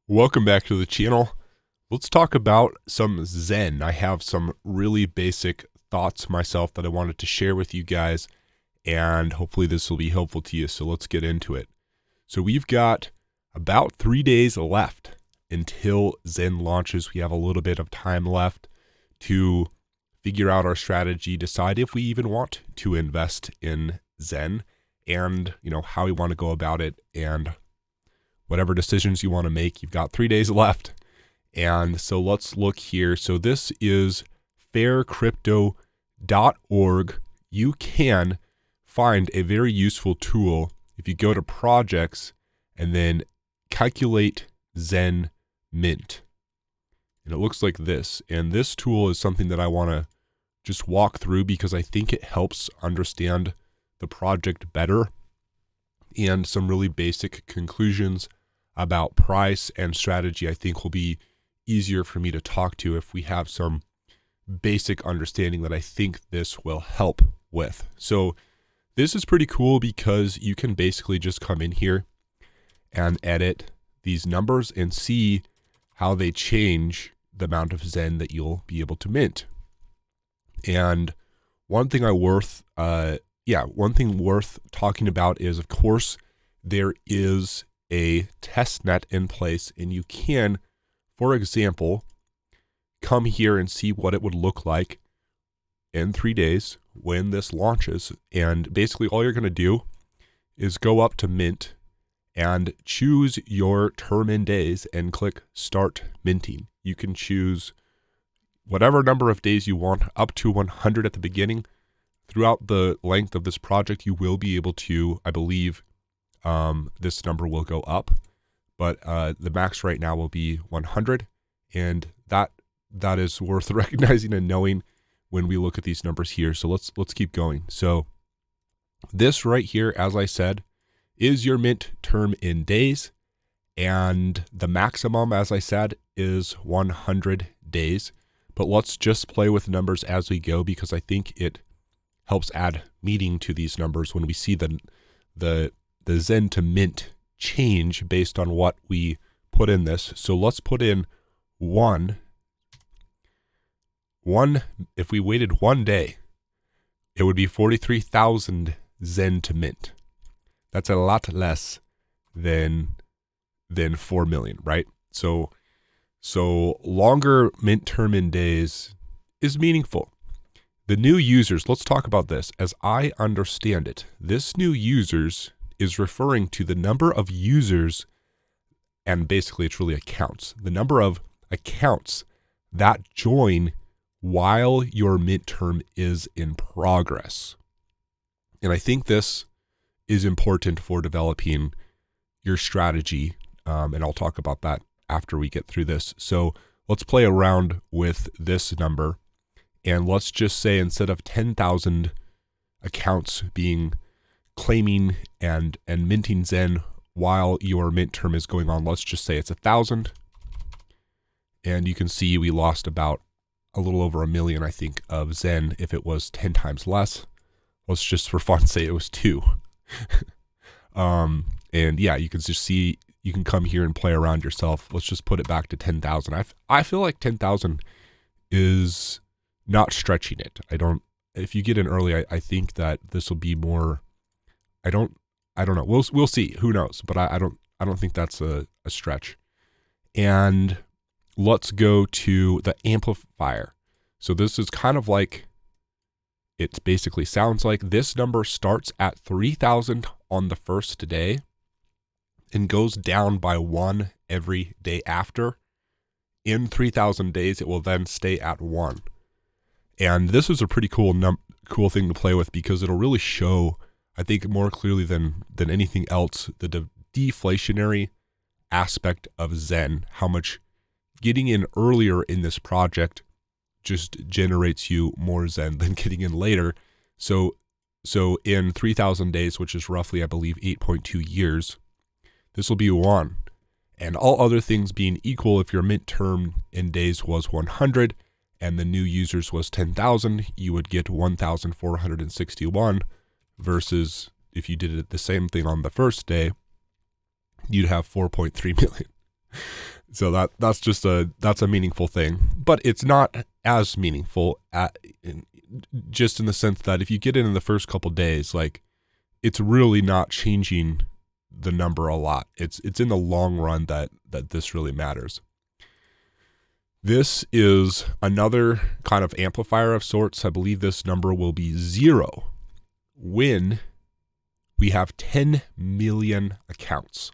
Welcome back to the channel. Let's talk about some Zen. I have some really basic thoughts myself that I wanted to share with you guys, and hopefully this will be helpful to you. So let's get into it. So we've got about 3 days left until Zen launches. We have a little bit of time left to figure out our strategy, decide if we even want to invest in Zen, and how we want to go about it, and whatever decisions you want to make. You've got 3 days left. And so let's look here. So this is faircrypto.org. You can find a very useful tool if you go to projects and then calculate Zen mint. And it looks like this. And this tool is something that I want to just walk through because I think it helps understand the project better and some really basic conclusions about price and strategy I think will be easier for me to talk to if we have some basic understanding that I think this will help with. So this is pretty cool because you can basically just come in here and edit these numbers and see how they change the amount of Zen that you'll be able to mint. And one thing worth talking about is, of course, there is a test net in place, and you can, for example, come here and see what it would look like in 3 days when this launches. And basically all you're going to do is go up to mint and choose your term in days and click start minting. You can choose whatever number of days you want, up to 100 at the beginning. Throughout the length of this project, you will be able to, I believe, this number will go up, but the max right now will be 100, and that is worth recognizing and knowing when we look at these numbers here. So let's keep going. So this right here, as I said, is your mint term in days, and the maximum, as I said, is 100 days. But let's just play with numbers as we go because I think it helps add meaning to these numbers when we see the Zen to mint change based on what we put in this. So let's put in one. If we waited 1 day, it would be 43,000 Zen to mint. That's a lot less than 4 million, right? So longer mint term in days is meaningful. The new users, let's talk about this. As I understand it, this new users is referring to the number of users, and basically it's really accounts, the number of accounts that join while your mint term is in progress. And I think this is important for developing your strategy, and I'll talk about that after we get through this. So let's play around with this number, and let's just say instead of 10,000 accounts claiming and minting Zen while your mint term is going on, let's just say it's 1,000. And you can see we lost about a little over 1 million, I think, of Zen if it was 10 times less. Let's just for fun say it was 2. And yeah, you can just see, you can come here and play around yourself. Let's just put it back to 10,000. I feel like 10,000 is not stretching it. If you get in early, I think that this will be more, I don't know. We'll see. Who knows? But I don't think that's a stretch. And let's go to the amplifier. So this is kind of like, it basically sounds like this number starts at 3,000 on the first day and goes down by 1 every day after. In 3,000 days, it will then stay at 1. And this is a pretty cool thing to play with because it'll really show, I think, more clearly than anything else, the deflationary aspect of Zen, how much getting in earlier in this project just generates you more Zen than getting in later. So in 3,000 days, which is roughly, I believe, 8.2 years, this will be 1. And all other things being equal, if your mint term in days was 100 and the new users was 10,000, you would get 1,461 versus if you did it the same thing on the first day, you'd have 4.3 million. So that's a meaningful thing, but it's not as meaningful just in the sense that if you get in the first couple days, like it's really not changing the number a lot. It's in the long run that this really matters. This is another kind of amplifier of sorts. I believe this number will be 0 when we have 10 million accounts,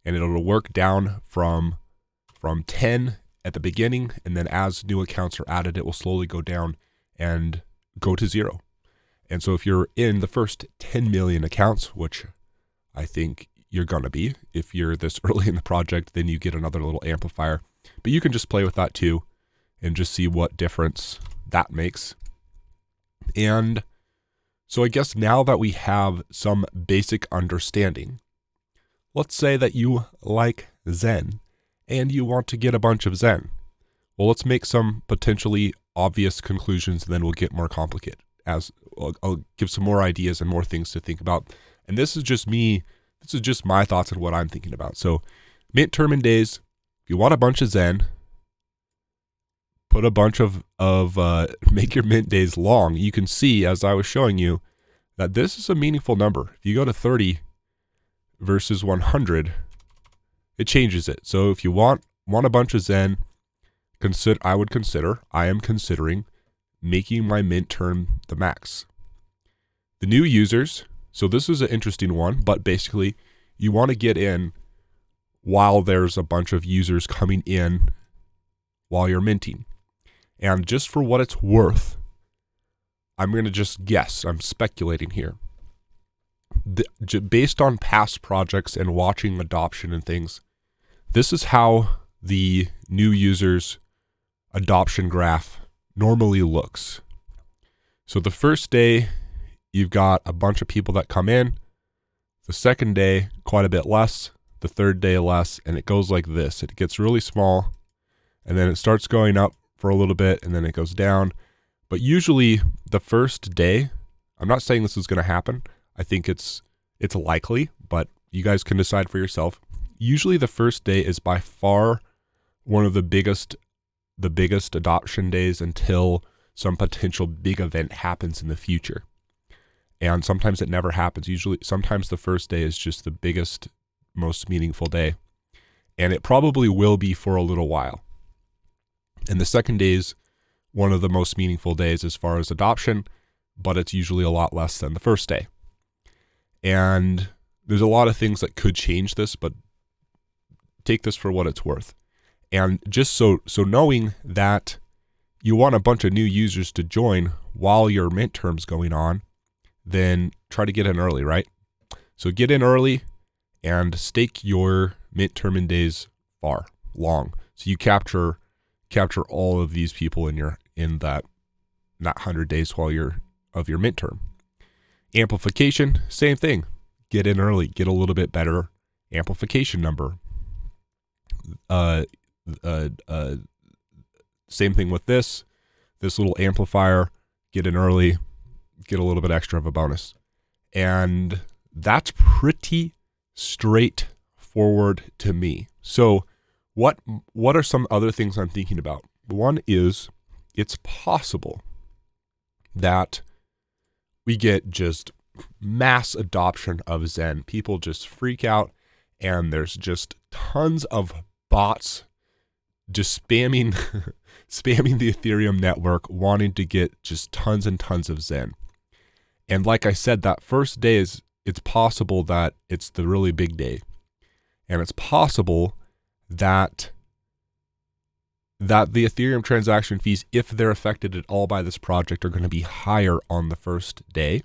and it'll work down from 10 at the beginning, and then as new accounts are added, it will slowly go down and go to 0. And so if you're in the first 10 million accounts, which I think you're going to be, if you're this early in the project, then you get another little amplifier. But you can just play with that too and just see what difference that makes. And so I guess now that we have some basic understanding, let's say that you like Zen and you want to get a bunch of Zen. Well, let's make some potentially obvious conclusions, and then we'll get more complicated. I'll give some more ideas and more things to think about. And this is just me. This is just my thoughts on what I'm thinking about. So mint term and days, if you want a bunch of Zen, put a bunch of make your mint days long. You can see, as I was showing you, that this is a meaningful number. If you go to 30 versus 100, it changes it. So if you want a bunch of Zen, I am considering making my mint term the max. The new users, so this is an interesting one, but basically you want to get in while there's a bunch of users coming in while you're minting. And just for what it's worth, I'm going to just guess, I'm speculating here. Based on past projects and watching adoption and things, this is how the new users adoption graph normally looks. So the first day, you've got a bunch of people that come in. The second day, quite a bit less. The third day, less. And it goes like this. It gets really small, and then it starts going up for a little bit, and then it goes down. But usually the first day, I'm not saying this is going to happen. I think it's likely, but you guys can decide for yourself. Usually the first day is by far one of the biggest adoption days until some potential big event happens in the future. And sometimes it never happens. Sometimes the first day is just the biggest, most meaningful day. And it probably will be for a little while. And the second day is one of the most meaningful days as far as adoption, but it's usually a lot less than the first day. And there's a lot of things that could change this, but take this for what it's worth. And just so knowing that you want a bunch of new users to join while your mint term's going on, then try to get in early, right? So get in early and stake your mint term in days long. So you capture all of these people in that 100 days of your mint term. Amplification, same thing. Get in early, get a little bit better amplification number. Same thing with this little amplifier. Get in early, get a little bit extra of a bonus. And that's pretty straightforward to me. So what are some other things I'm thinking about? One is it's possible that we get just mass adoption of Zen. People just freak out, and there's just tons of bots just spamming the Ethereum network, wanting to get just tons and tons of Zen. And like I said, that first day it's possible that it's the really big day. And it's possible that the Ethereum transaction fees, if they're affected at all by this project, are going to be higher on the first day.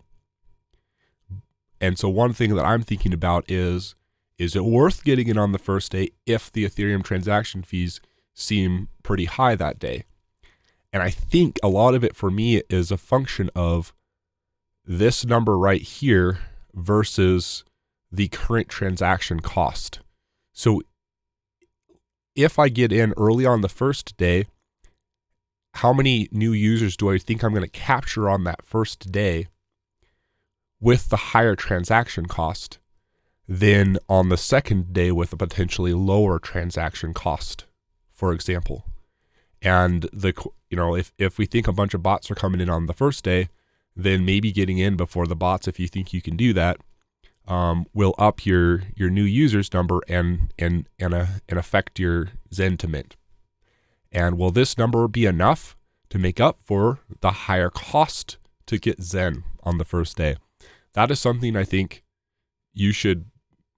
And so one thing that I'm thinking about is it worth getting in on the first day if the Ethereum transaction fees seem pretty high that day? And I think a lot of it for me is a function of this number right here versus the current transaction cost. So if I get in early on the first day, how many new users do I think I'm going to capture on that first day with the higher transaction cost? then on the second day with a potentially lower transaction cost, for example. And if we think a bunch of bots are coming in on the first day, then maybe getting in before the bots, if you think you can do that, will up your new users number and affect your Zen to mint. And will this number be enough to make up for the higher cost to get Zen on the first day? That is something I think you should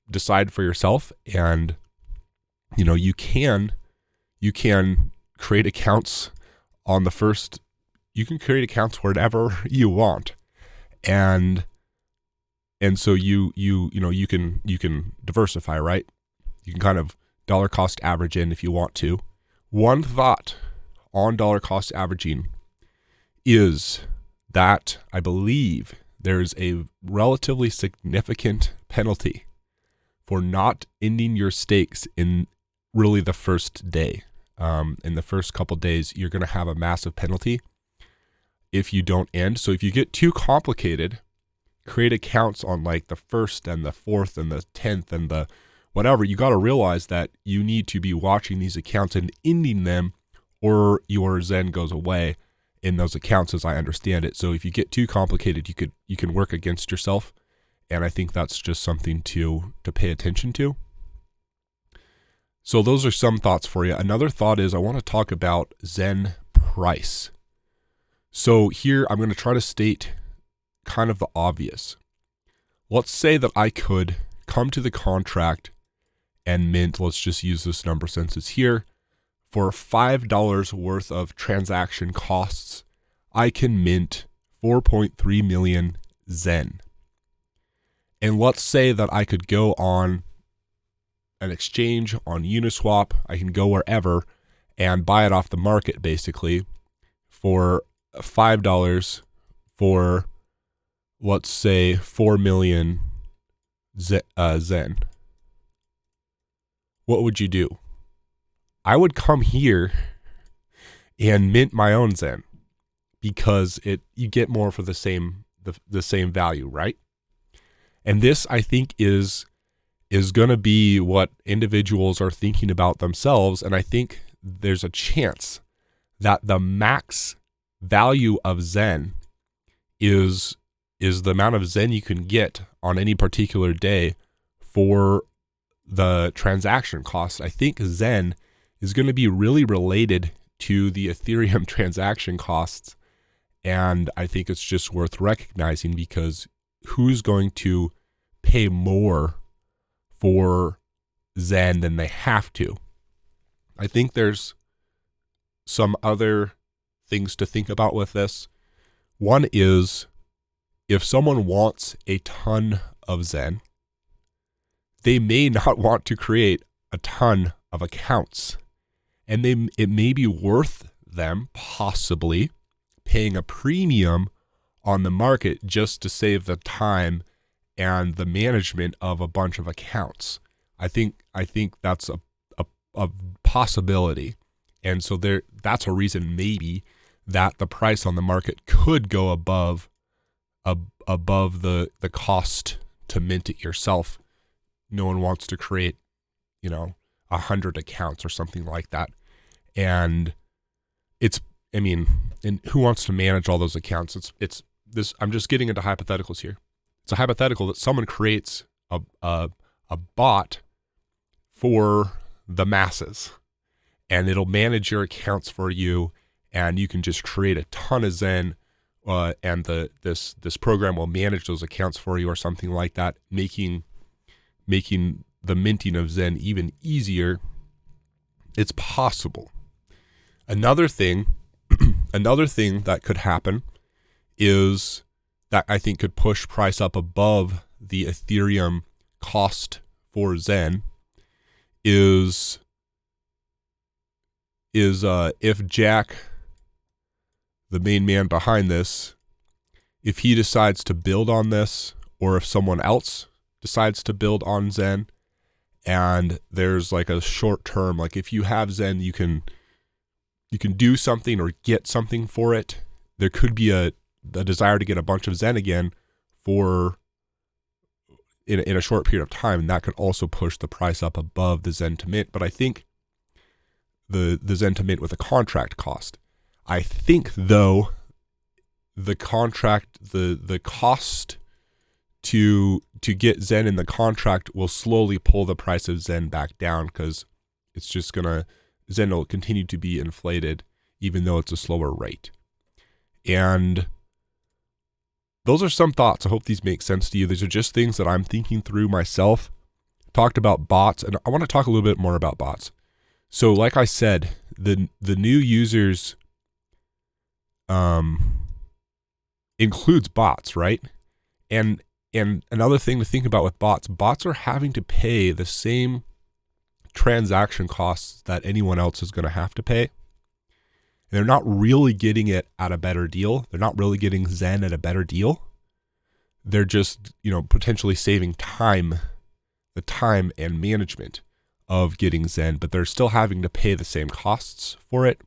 decide for yourself. And you can create accounts on the first. You can create accounts wherever you want, and so you can diversify, right? You can kind of dollar cost average in if you want to. One thought on dollar cost averaging is that I believe there's a relatively significant penalty for not ending your stakes in really the first day. In the first couple days, you're going to have a massive penalty if you don't end. So if you get too complicated, create accounts on like the 1st and the 4th and the 10th and the whatever, you got to realize that you need to be watching these accounts and ending them, or your Zen goes away in those accounts, as I understand it. So if you get too complicated, you can work against yourself. And I think that's just something to pay attention to. So those are some thoughts for you. Another thought is I want to talk about Zen price. So here I'm going to try to state kind of the obvious. Let's say that I could come to the contract and mint, let's just use this number since it's here, for $5 worth of transaction costs, I can mint 4.3 million Zen. And let's say that I could go on an exchange, on Uniswap, I can go wherever and buy it off the market basically for $5 for, let's say, 4 million Zen. What would you do? I would come here and mint my own Zen because you get more for the same value, right? And this, I think, is going to be what individuals are thinking about themselves. And I think there's a chance that the max value of Zen is the amount of Zen you can get on any particular day for the transaction costs. I think Zen is going to be really related to the Ethereum transaction costs. And I think it's just worth recognizing, because who's going to pay more for Zen than they have to? I think there's some other things to think about with this. One is, if someone wants a ton of Zen, they may not want to create a ton of accounts. And it may be worth them possibly paying a premium on the market just to save the time and the management of a bunch of accounts. I think that's a possibility. And so that's a reason maybe that the price on the market could go above the cost to mint it yourself. No one wants to create, 100 accounts or something like that. And and who wants to manage all those accounts? It's this. I'm just getting into hypotheticals here. It's a hypothetical that someone creates a bot for the masses, and it'll manage your accounts for you, and you can just create a ton of Zen, and this program will manage those accounts for you or something like that, making the minting of Zen even easier. It's possible. Another thing that could happen is that I think could push price up above the Ethereum cost for Zen is if Jack, the main man behind this, if he decides to build on this, or if someone else decides to build on Zen, and there's like a short term, like if you have Zen, you can do something or get something for it. There could be a desire to get a bunch of Zen again in a short period of time, and that could also push the price up above the Zen to mint. But I think the Zen to mint with a contract cost. I think though the contract, the cost to get Zen in the contract will slowly pull the price of Zen back down, because it's just Zen will continue to be inflated even though it's a slower rate. And those are some thoughts. I hope these make sense to you. These are just things that I'm thinking through myself. Talked about bots, and I want to talk a little bit more about bots. So like I said, the new users includes bots, right? And another thing to think about with bots are having to pay the same transaction costs that anyone else is going to have to pay. And they're not really getting it at a better deal. They're not really getting Zen at a better deal. They're just, potentially saving the time and management of getting Zen, but they're still having to pay the same costs for it.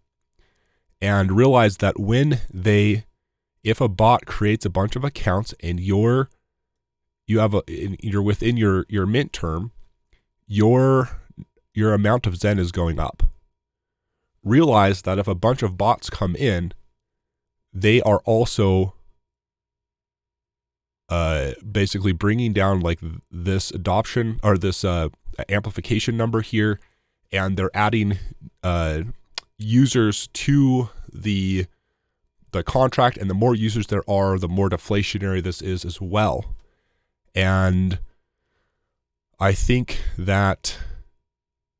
And realize that if a bot creates a bunch of accounts and you're within your mint term, your amount of Zen is going up. Realize that if a bunch of bots come in, they are also basically bringing down like this adoption or this amplification number here, and they're adding users to the contract, and the more users there are, the more deflationary this is as well. And I think that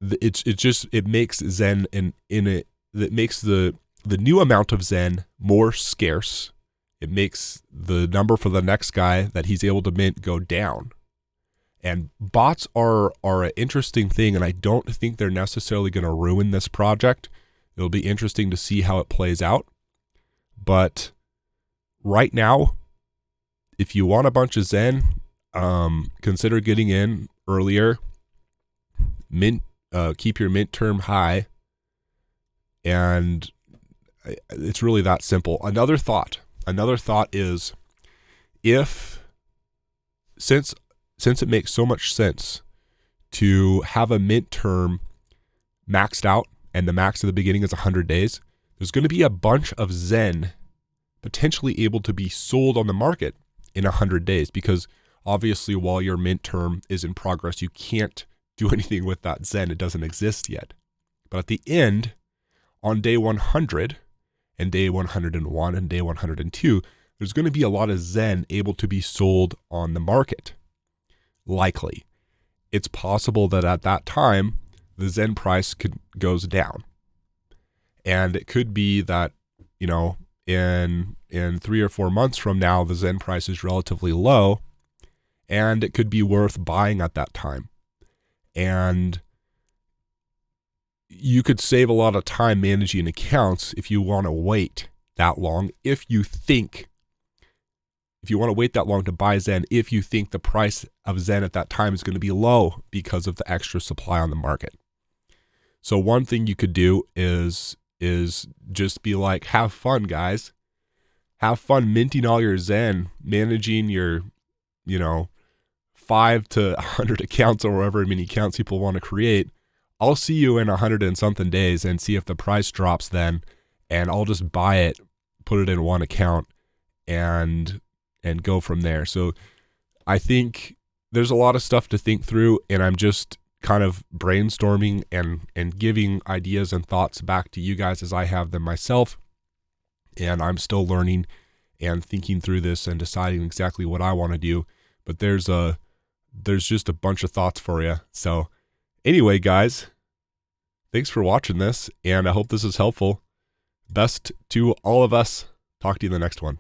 it makes Zen that makes the new amount of Zen more scarce. It makes the number for the next guy that he's able to mint go down. And bots are an interesting thing, and I don't think they're necessarily going to ruin this project. It'll be interesting to see how it plays out. But right now, if you want a bunch of Zen, consider getting in earlier. Keep your mint term high, and it's really that simple. Another thought is, since it makes so much sense to have a mint term maxed out, and the max at the beginning is 100 days, there's going to be a bunch of Zen potentially able to be sold on the market in 100 days, because obviously while your mint term is in progress, you can't do anything with that Zen. It doesn't exist yet. But at the end, on day 100 and day 101 and day 102, there's going to be a lot of Zen able to be sold on the market. Likely. It's possible that at that time, the Zen price goes down. And it could be that, in 3 or 4 months from now, the Zen price is relatively low, and it could be worth buying at that time. And you could save a lot of time managing accounts if you want to wait that long. If you want to wait that long to buy Zen, if you think the price of Zen at that time is going to be low because of the extra supply on the market. So one thing you could do is just be like, have fun, guys. Have fun minting all your Zen, managing your, 5 to 100 accounts or however many accounts people want to create. I'll see you in 100 and something days and see if the price drops then, and I'll just buy it, put it in one account, and go from there. So I think there's a lot of stuff to think through, and I'm just kind of brainstorming and giving ideas and thoughts back to you guys as I have them myself. And I'm still learning and thinking through this and deciding exactly what I want to do. But there's just a bunch of thoughts for you. So anyway, guys, thanks for watching this, and I hope this is helpful. Best to all of us. Talk to you in the next one.